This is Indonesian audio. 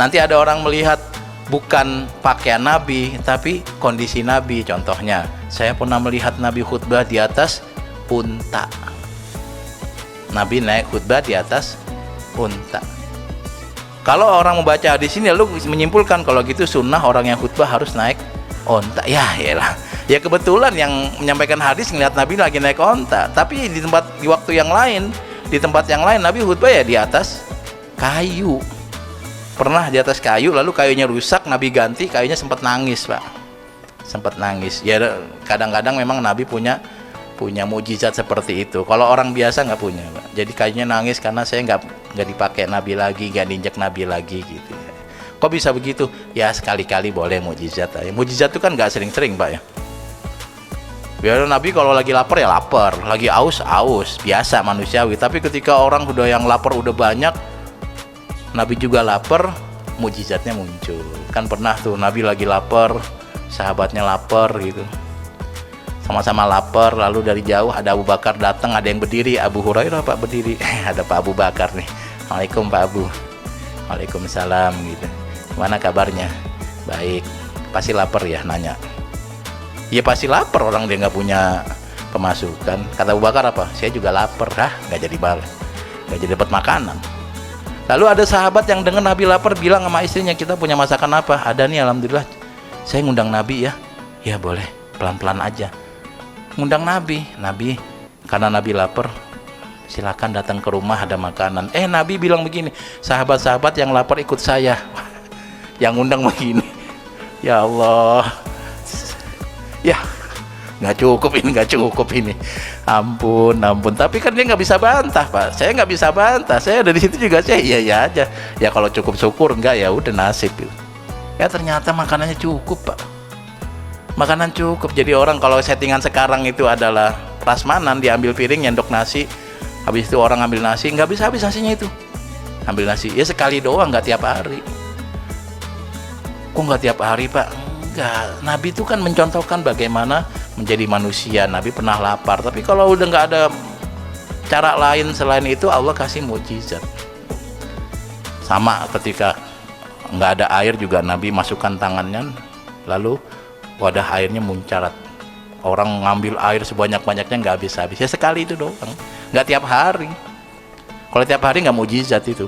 Nanti ada orang melihat bukan pakaian Nabi tapi kondisi Nabi. Contohnya, saya pernah melihat Nabi khutbah di atas unta. Nabi naik khutbah di atas unta. Kalau orang membaca hadis ini lalu menyimpulkan kalau gitu sunnah orang yang khutbah harus naik onta. Ya lah, ya kebetulan yang menyampaikan hadis ngelihat Nabi lagi naik onta, tapi di waktu yang lain, di tempat yang lain Nabi khutbah ya di atas kayu. Pernah di atas kayu, lalu kayunya rusak, Nabi ganti, kayunya sempat nangis, Pak. Sempat nangis. Ya kadang-kadang memang Nabi punya mukjizat seperti itu. Kalau orang biasa nggak punya, Pak. Jadi kayunya nangis karena saya nggak dipakai Nabi lagi, nggak diinjak Nabi lagi gitu. Kok bisa begitu? Ya sekali-kali boleh mukjizat. Mukjizat itu kan nggak sering-sering, Pak ya. Biar Nabi kalau lagi lapar ya lapar, lagi aus, biasa manusiawi. Tapi ketika orang udah yang lapar udah banyak, Nabi juga lapar, mukjizatnya muncul. Kan pernah tuh Nabi lagi lapar, sahabatnya lapar gitu. Sama-sama lapar, lalu dari jauh ada Abu Bakar datang, ada yang berdiri, Abu Hurairah Pak berdiri, ada Pak Abu Bakar nih. Assalamualaikum Pak Abu. Waalaikumsalam gitu. Gimana kabarnya? Baik. Pasti lapar ya, nanya. Ya pasti lapar, orang dia nggak punya pemasukan. Kata Abu Bakar apa? Saya juga lapar. Nggak jadi balas, nggak jadi dapat makanan. Lalu ada sahabat yang dengar Nabi lapar bilang sama istrinya, kita punya masakan apa? Ada nih, alhamdulillah. Saya ngundang Nabi ya. Ya boleh, pelan-pelan aja. Ngundang Nabi, karena Nabi lapar, silakan datang ke rumah ada makanan. Nabi bilang begini, sahabat-sahabat yang lapar ikut saya. Yang ngundang begini. Ya Allah. Ya, nggak cukup ini. Ampun. Tapi kan dia nggak bisa bantah, Pak. Saya nggak bisa bantah. Saya dari situ juga saya iya aja. Ya kalau cukup syukur, enggak ya udah nasib. Ya ternyata makanannya cukup, Pak. Makanan cukup. Jadi orang kalau settingan sekarang itu adalah prasmanan, diambil piring nyendok nasi, habis itu orang ambil nasi, nggak bisa habis nasinya itu. Ambil nasi, ya sekali doang, nggak tiap hari. Kok nggak tiap hari, Pak? Enggak. Nabi itu kan mencontohkan bagaimana menjadi manusia. Nabi pernah lapar, tapi kalau udah nggak ada cara lain selain itu, Allah kasih mukjizat. Sama ketika nggak ada air juga Nabi masukkan tangannya, lalu wadah airnya muncarat. Orang ngambil air sebanyak-banyaknya nggak habis-habis. Ya sekali itu doang, nggak tiap hari. Kalau tiap hari nggak mukjizat itu.